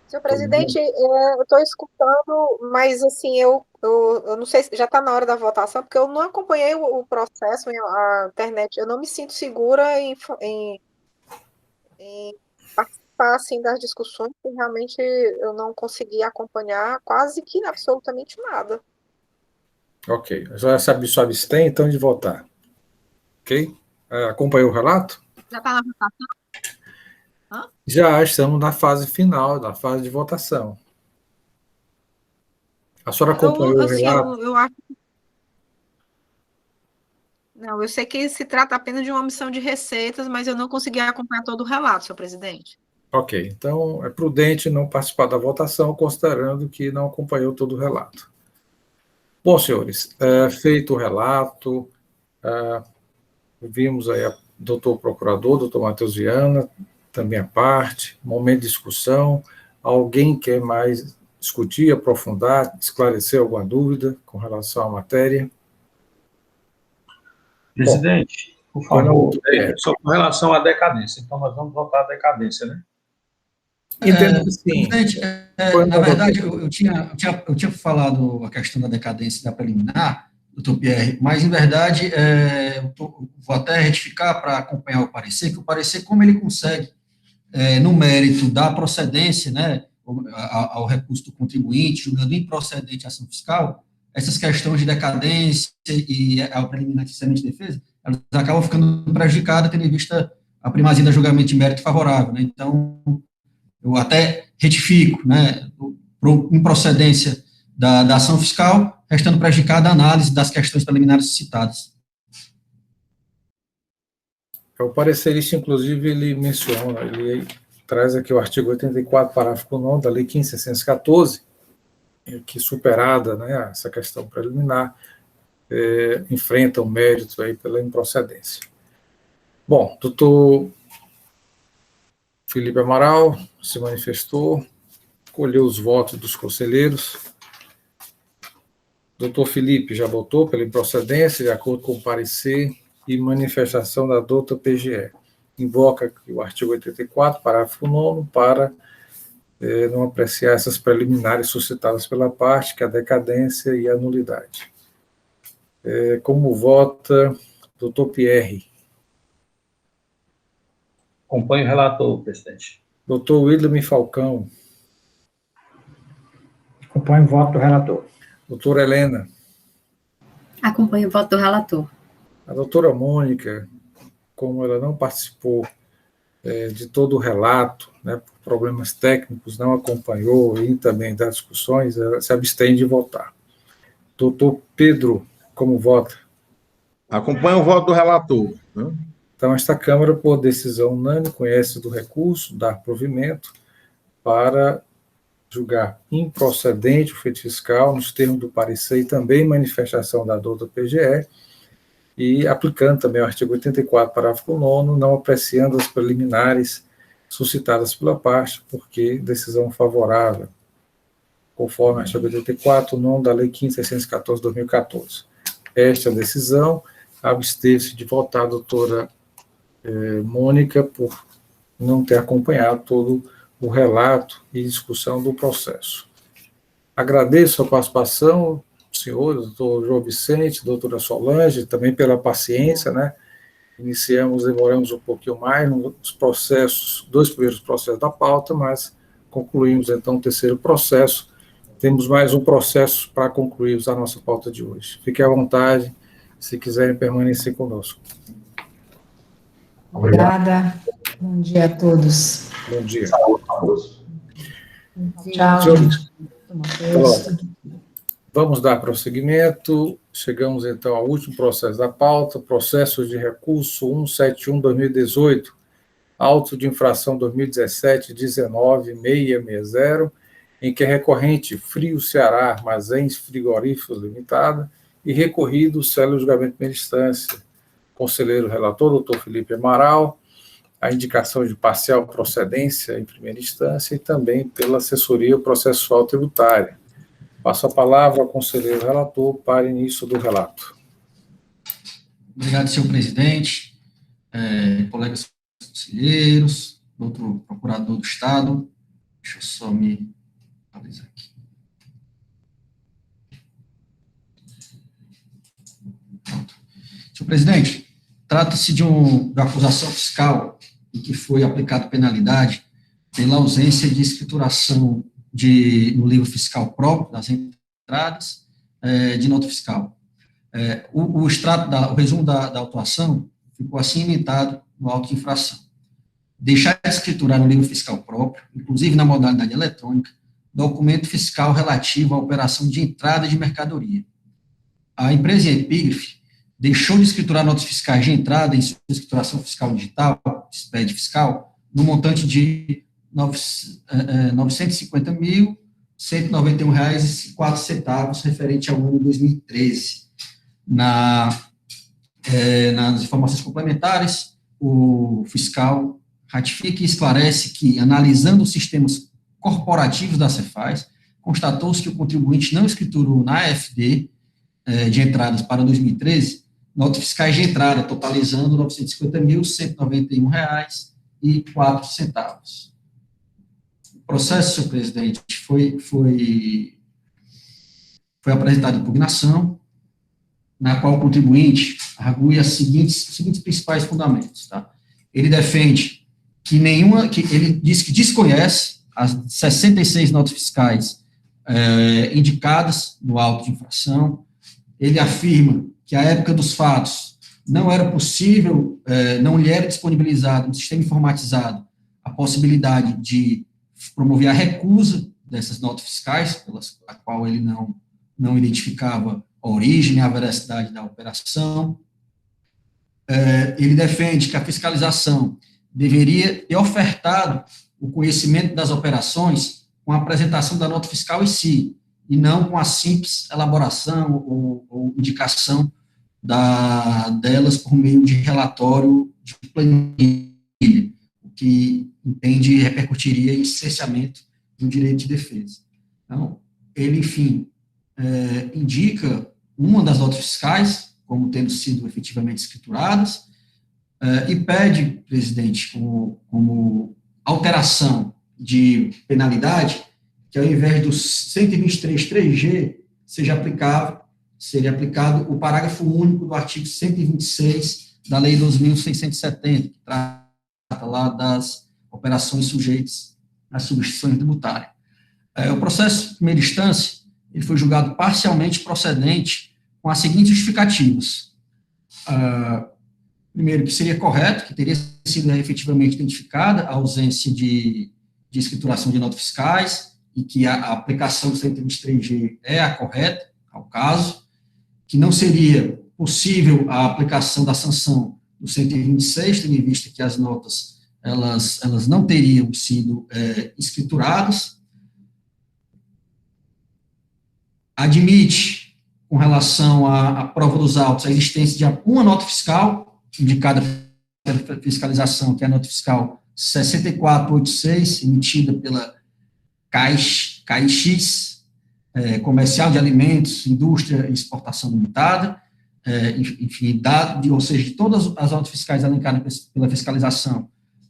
Senhor presidente, eu estou escutando, mas assim, eu não sei se já está na hora da votação, porque eu não acompanhei o processo, a internet, eu não me sinto segura em participar assim, das discussões, porque realmente eu não consegui acompanhar quase que absolutamente nada. Ok. Já sabe, só abstém, então, de votar. Ok? Acompanhou o relato? Já está na votação? Já estamos na fase final, na fase de votação. A senhora acompanhou o relato? Eu acho. Não, eu sei que se trata apenas de uma omissão de receitas, mas eu não consegui acompanhar todo o relato, senhor presidente. Ok, então é prudente não participar da votação, considerando que não acompanhou todo o relato. Bom, senhores, feito o relato, vimos aí o doutor procurador, doutor Matheus Viana, também a parte, momento de discussão. Alguém quer mais discutir, aprofundar, esclarecer alguma dúvida com relação à matéria? Presidente, por favor, só com relação à decadência. Então, nós vamos votar a decadência, né? Entendo que sim. Presidente, na verdade, eu tinha falado a questão da decadência da preliminar, doutor Pierre, mas, em verdade, vou até retificar para acompanhar o parecer, que o parecer, como ele consegue, no mérito da procedência, né, ao recurso do contribuinte, julgando improcedente a ação fiscal, essas questões de decadência e a preliminar de defesa, elas acabam ficando prejudicadas, tendo em vista a primazia do julgamento de mérito favorável, né? Então, eu até retifico, né, por improcedência da ação fiscal, restando prejudicada a análise das questões preliminares citadas. O parecerista, inclusive, ele menciona, ele traz aqui o artigo 84, parágrafo 9 da Lei 15.614, que, superada, né, essa questão preliminar, enfrenta o mérito aí pela improcedência. Bom, doutor Felipe Amaral se manifestou, colheu os votos dos conselheiros. Doutor Felipe já votou pela improcedência, de acordo com o parecer e manifestação da doutora PGE. Invoca o artigo 84, parágrafo 9, para não apreciar essas preliminares suscitadas pela parte, que é a decadência e a nulidade. Como vota doutor Pierre? Acompanho o relator, presidente. Doutor William Falcão? Acompanho o voto do relator. Doutora Helena? Acompanho o voto do relator. A doutora Mônica, como ela não participou de todo o relato, né, por problemas técnicos, não acompanhou e também das discussões, ela se abstém de votar. Doutor Pedro, como vota? Acompanho o voto do relator. Né? Então, esta Câmara, por decisão unânime, conhece do recurso, dá provimento para julgar improcedente o feito fiscal, nos termos do parecer e também manifestação da doutora PGE, e aplicando também o artigo 84, parágrafo 9, não apreciando as preliminares suscitadas pela parte, porque decisão favorável, conforme o artigo 84, 9 da Lei 15.614 de 2014. Esta decisão absteve-se de votar a doutora Mônica por não ter acompanhado todo o relato e discussão do processo. Agradeço a participação, senhores, doutor João Vicente, doutora Solange, também pela paciência, né? Demoramos um pouquinho mais nos processos, 2 primeiros processos da pauta, mas concluímos então o 3º processo. Temos mais um processo para concluirmos a nossa pauta de hoje. Fiquem à vontade, se quiserem permanecer conosco. Obrigada. Bom dia a todos. Bom dia. Saúde, Tchau. Senhores, Vamos dar prosseguimento. Chegamos, então, ao último processo da pauta, processo de recurso 171/2018, auto de infração 2017-19-660, em que é recorrente Frio Ceará Armazéns Frigoríficos Limitada e recorrido Célula de Julgamento de Primeira Instância. Conselheiro relator, doutor Felipe Amaral, a indicação de parcial procedência em primeira instância e também pela assessoria processual tributária. Passo a palavra ao conselheiro relator para início do relato. Obrigado, senhor presidente, colegas conselheiros, doutor procurador do Estado. Deixa eu só me atualizar aqui. Pronto. Senhor presidente, trata-se de uma acusação fiscal em que foi aplicada penalidade pela ausência de escrituração no livro fiscal próprio das entradas de nota fiscal. O resumo da autuação ficou assim limitado no auto de infração. Deixar de escriturar no livro fiscal próprio, inclusive na modalidade eletrônica, documento fiscal relativo à operação de entrada de mercadoria. A empresa Epígrafe deixou de escriturar notas fiscais de entrada em sua escrituração fiscal digital, SPED fiscal, no montante de R$ 950.191,04, referente ao ano 2013. Nas informações complementares, o fiscal ratifica e esclarece que, analisando os sistemas corporativos da Cefaz, constatou-se que o contribuinte não escriturou na AFD de entradas para 2013 notas fiscais de entrada, totalizando R$ 950.191,04. O processo, senhor presidente, foi apresentada impugnação, na qual o contribuinte argui os seguintes principais fundamentos. Tá? Ele defende ele diz que desconhece as 66 notas fiscais indicadas no auto de infração. Ele afirma que, à época dos fatos, não era possível, não lhe era disponibilizado no sistema informatizado a possibilidade de promover a recusa dessas notas fiscais, a qual ele não identificava a origem e a veracidade da operação. Ele defende que a fiscalização deveria ter ofertado o conhecimento das operações com a apresentação da nota fiscal em si, e não com a simples elaboração ou indicação delas por meio de relatório de planilha, o que entende repercutiria em cerceamento do direito de defesa. Então, ele, enfim, indica uma das notas fiscais como tendo sido efetivamente escrituradas e pede, presidente, como alteração de penalidade, que ao invés do 123.3G seria aplicado o parágrafo único do artigo 126 da Lei 12.670, que trata lá das operações sujeitas às substituições tributárias. O processo de primeira instância ele foi julgado parcialmente procedente com as seguintes justificativas. Primeiro, que seria correto, que teria sido efetivamente identificada a ausência de escrituração de notas fiscais, e que a aplicação do 123G é a correta, ao caso, que não seria possível a aplicação da sanção do 126, tendo em vista que as notas elas não teriam sido escrituradas. Admite, com relação à prova dos autos, a existência de uma nota fiscal indicada pela fiscalização, que é a nota fiscal 6486, emitida pela CAIX, Comercial de Alimentos, Indústria e Exportação Limitada, enfim, ou seja, de todas as notas fiscais elencadas pela fiscalização,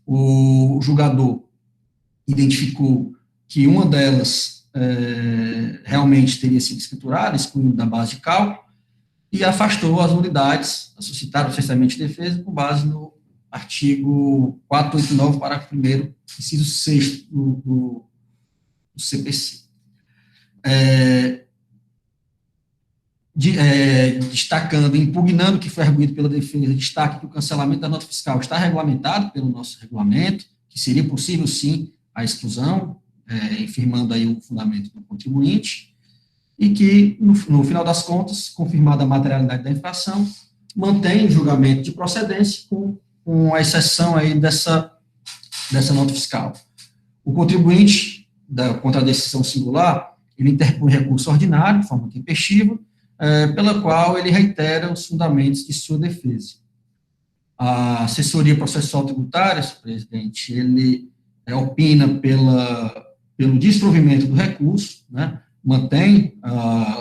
o julgador identificou que uma delas realmente teria sido escriturada, excluindo da base de cálculo, e afastou as nulidades suscitadas processamento de defesa com base no artigo 489, parágrafo 1º, inciso 6º do CPC. Destacando, impugnando o que foi arguído pela defesa, destaca que o cancelamento da nota fiscal está regulamentado pelo nosso regulamento, que seria possível, sim, a exclusão, firmando aí o fundamento do contribuinte. e que, no final das contas, confirmada a materialidade da infração, mantém o julgamento de procedência com a exceção aí dessa nota fiscal. O contribuinte, contra a decisão singular, ele interpõe recurso ordinário, de forma tempestiva, pela qual ele reitera os fundamentos de sua defesa. A assessoria processual tributária, senhor presidente, ele opina pelo desprovimento do recurso, né, mantém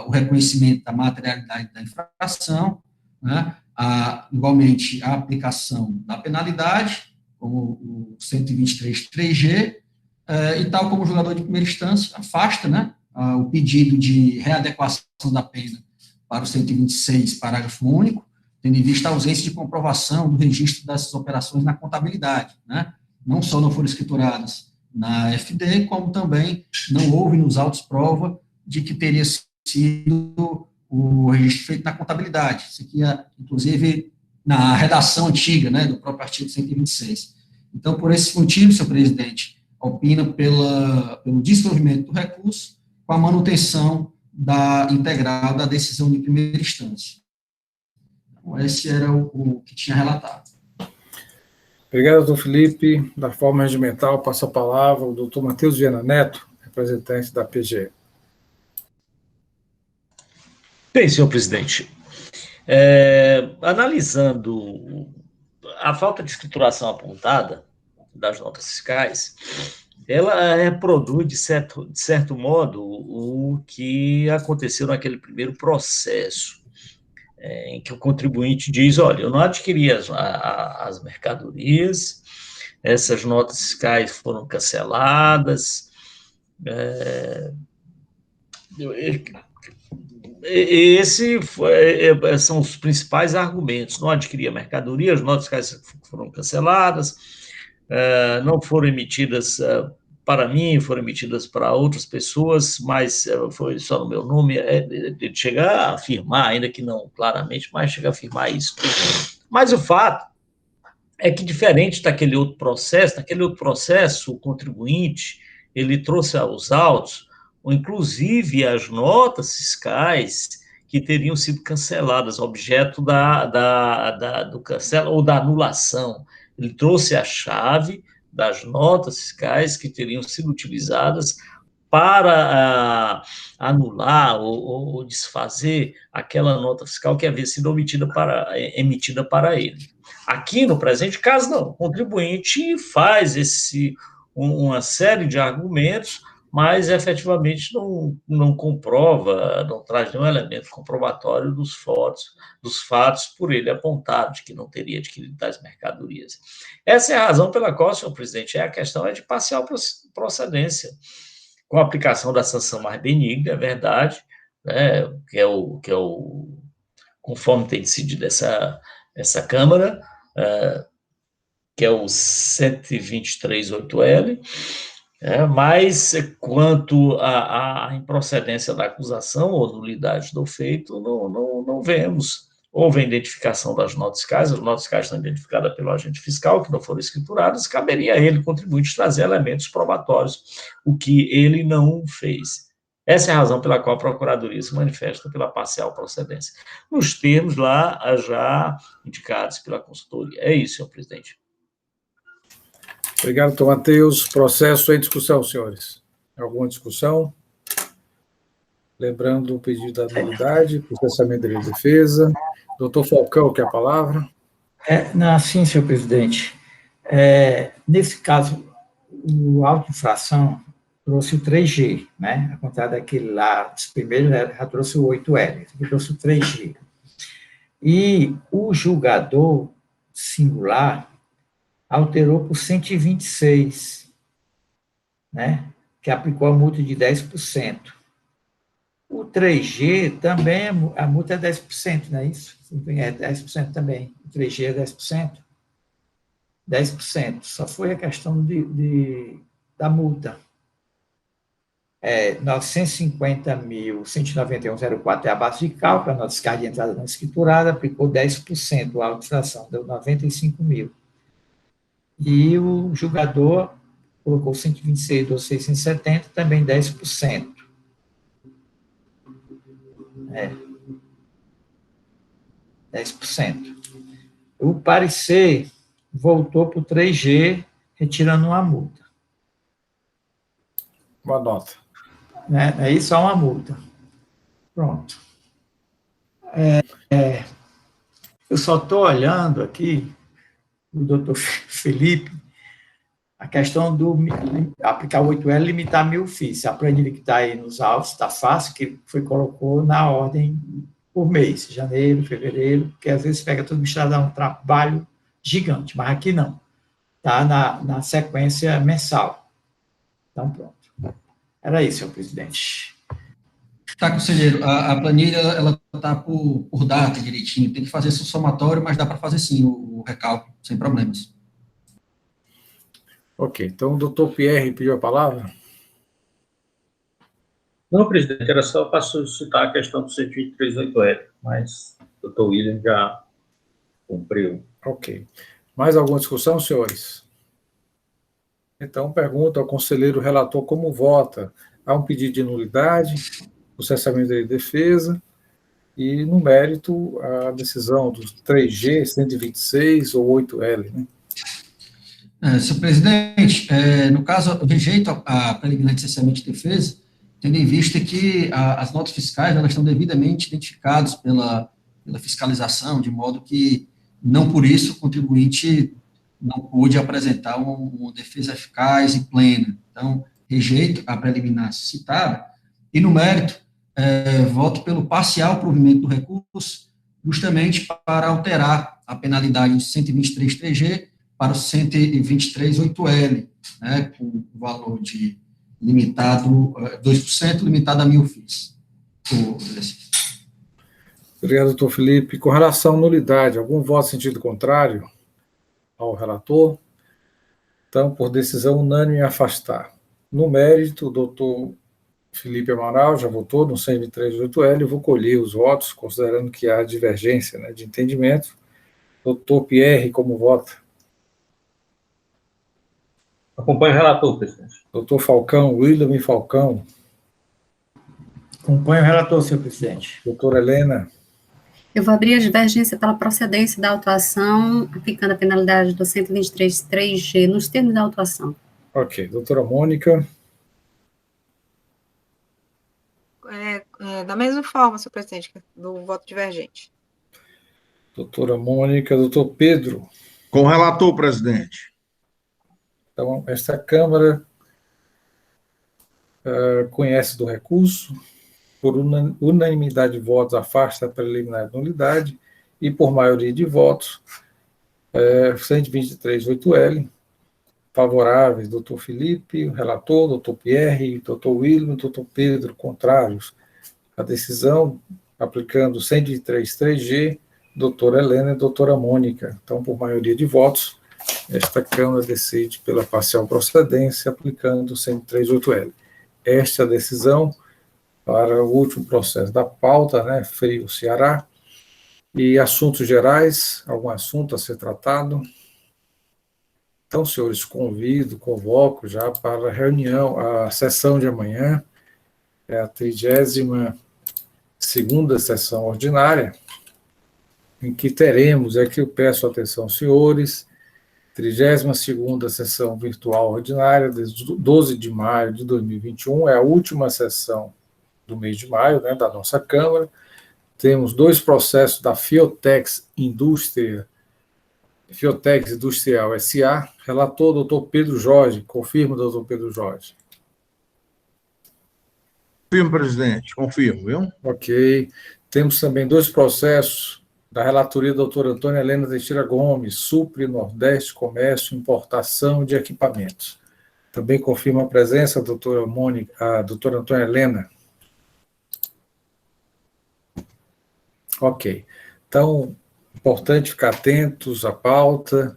o reconhecimento da materialidade da infração, né, igualmente a aplicação da penalidade, como o 123.3G, e tal como o julgador de primeira instância afasta, né, o pedido de readequação da pena para o 126, parágrafo único, tendo em vista a ausência de comprovação do registro dessas operações na contabilidade, né, não só não foram escrituradas na FD, como também não houve nos autos prova de que teria sido o registro feito na contabilidade. Isso aqui inclusive, na redação antiga, né, do próprio artigo 126. Então, por esse motivo, senhor presidente, opina pelo desprovimento do recurso com a manutenção integral da decisão de primeira instância. Então, esse era o que tinha relatado. Obrigado, doutor Felipe. Da forma regimental, passa a palavra ao doutor Matheus Viana Neto, representante da PGE. Bem, senhor presidente, analisando a falta de escrituração apontada das notas fiscais, ela reproduz, de certo modo, o que aconteceu naquele primeiro processo, em que o contribuinte diz, olha, eu não adquiri as mercadorias, essas notas fiscais foram canceladas, são os principais argumentos. Não adquiri a mercadoria, as notas fiscais foram canceladas, não foram emitidas para mim, foram emitidas para outras pessoas, mas foi só no meu nome. De chegar a afirmar, ainda que não claramente, mas chegar a afirmar isso. Mas o fato é que, diferente daquele outro processo, o contribuinte, ele trouxe aos autos, inclusive as notas fiscais que teriam sido canceladas, objeto do cancela ou da anulação. Ele trouxe a chave das notas fiscais que teriam sido utilizadas para anular ou desfazer aquela nota fiscal que havia sido emitida para ele. Aqui, no presente caso, não. O contribuinte faz uma série de argumentos, mas efetivamente não comprova, não traz nenhum elemento comprobatório dos fatos por ele apontados, que não teria adquirido tais mercadorias. Essa é a razão pela qual, senhor presidente, a questão é de parcial procedência, com a aplicação da sanção mais benigna, é verdade, né, que é o conforme tem decidido essa Câmara, que é o 123.8L, mas quanto à improcedência da acusação ou nulidade do feito, não vemos. Houve a identificação das notas fiscais, as notas fiscais estão identificadas pelo agente fiscal, que não foram escrituradas, caberia a ele, contribuinte, trazer elementos probatórios, o que ele não fez. Essa é a razão pela qual a Procuradoria se manifesta pela parcial procedência, nos termos lá já indicados pela consultoria. É isso, senhor presidente. Obrigado, doutor Matheus. Processo em discussão, senhores. Alguma discussão? Lembrando o pedido da nulidade, processamento de defesa. Doutor Falcão, quer a palavra? Sim, senhor presidente. Nesse caso, o auto de infração trouxe o 3G, né? Ao contrário daquele lá, primeiro já trouxe o 8L, aqui trouxe o 3G. E o julgador singular alterou por 126, né? Que aplicou a multa de 10%. O 3G também, a multa é 10%, não é isso? É 10% também. O 3G é 10%. 10%. Só foi a questão da multa. 950.191,04 é a base de cálculo, a nota fiscal de entrada não escriturada, aplicou 10%, a infração deu 95 mil. E o julgador colocou 126.670, também 10%. 10%. O parecer voltou para o 3G, retirando uma multa. Uma nota. Né? Aí só uma multa. Pronto. Eu só estou olhando aqui, o doutor Felipe, a questão do aplicar o 8L e limitar 1.000 FIIs. A planilha que está aí nos autos, está fácil, que colocou na ordem por mês, janeiro, fevereiro, porque às vezes pega tudo misturado, dá um trabalho gigante, mas aqui não. Está na sequência mensal. Então, pronto. Era isso, senhor presidente. Tá, conselheiro, a planilha, ela está por data direitinho, tem que fazer esse somatório, mas dá para fazer sim o recálculo, sem problemas. Ok, então o doutor Pierre pediu a palavra? Não, presidente, era só para suscitar a questão do 123.8L, mas o doutor William já cumpriu. Ok. Mais alguma discussão, senhores? Então, pergunta ao conselheiro relator como vota. Há um pedido de nulidade, o cessamento da defesa, e, no mérito, a decisão dos 3G, 126 ou 8L, né? Senhor presidente, no caso, eu rejeito a preliminar de cessamento de defesa, tendo em vista que as notas fiscais elas estão devidamente identificadas pela fiscalização, de modo que, não por isso, o contribuinte não pôde apresentar uma defesa eficaz e plena. Então, rejeito a preliminar citada, e, no mérito, voto pelo parcial provimento do recurso, justamente para alterar a penalidade de 123 3G para o 123 8L, né, com o valor de limitado, 2%, limitado a 1.000 FIIs. Obrigado, doutor Felipe. Com relação à nulidade, algum voto em sentido contrário ao relator? Então, por decisão unânime, afastar. No mérito, o doutor Felipe Amaral já votou no 123 8L, eu vou colher os votos, considerando que há divergência, né, de entendimento. Doutor Pierre, como vota? Acompanho o relator, presidente. Doutor Falcão, William Falcão. Acompanho o relator, senhor presidente. Doutora Helena. Eu vou abrir a divergência pela procedência da autuação, aplicando a penalidade do 123 3G nos termos da autuação. Ok. Doutora Mônica. Da mesma forma, senhor presidente, do voto divergente. Doutora Mônica. Doutor Pedro. Com o relator, presidente. Então, esta Câmara conhece do recurso, por unanimidade de votos, afasta a preliminar de nulidade, e por maioria de votos, 123 8L, favoráveis, doutor Felipe, o relator, doutor Pierre, doutor William, doutor Pedro, contrários. A decisão, aplicando 123 3G, doutora Helena e doutora Mônica. Então, por maioria de votos, esta Câmara decide pela parcial procedência, aplicando 103 8L. Esta é a decisão para o último processo da pauta, né, Frio Ceará, e assuntos gerais, algum assunto a ser tratado. Então, senhores, convoco já para a reunião, a sessão de amanhã, é a 32ª sessão ordinária, em que teremos, aqui eu peço atenção, senhores, 32ª sessão virtual ordinária, desde 12 de maio de 2021, é a última sessão do mês de maio, né, da nossa Câmara. Temos 2 processos da Fiotex Industrial S.A., relator doutor Pedro Jorge, confirma, doutor Pedro Jorge. Confirmo, presidente, confirmo, viu? Ok. Temos também 2 processos da relatoria da doutora Antônia Helena Teixeira Gomes, Supre Nordeste Comércio e Importação de Equipamentos. Também confirma a presença da doutora Mônica, a doutora Antônia Helena. Ok. Então, importante ficar atentos à pauta,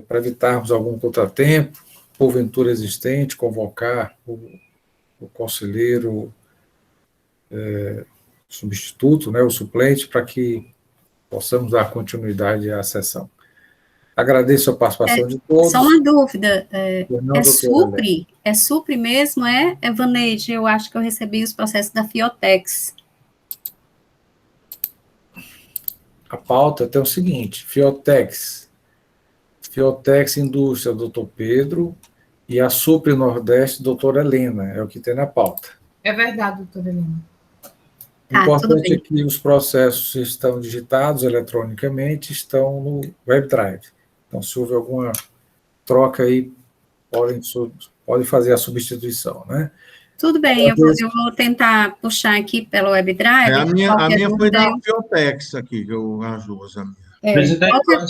para evitarmos algum contratempo, porventura existente, convocar o conselheiro substituto, né, o suplente, para que possamos dar continuidade à sessão. Agradeço a participação de todos. Só uma dúvida, Supre? É Supre mesmo, Vaneide? Eu acho que eu recebi os processos da Fiotex. a pauta tem o seguinte: Fiotex Indústria, doutor Pedro, e a Supre Nordeste, doutora Helena, é o que tem na pauta. É verdade, doutora Helena. O importante é que os processos estão digitados eletronicamente, estão no WebDrive. Então, se houver alguma troca aí, podem fazer a substituição, né? Tudo bem, eu vou tentar puxar aqui pelo WebDrive. A minha foi da Fiotex aqui, as duas.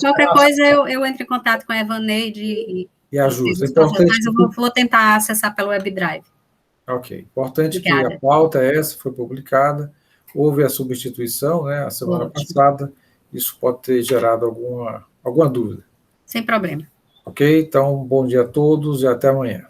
Qualquer coisa eu entro em contato com a Evaneide e ajuda. Mas eu vou tentar acessar pelo WebDrive. Ok. Importante que a pauta essa foi publicada, houve a substituição, né, a semana passada, isso pode ter gerado alguma dúvida. Sem problema. Ok? Então, bom dia a todos e até amanhã.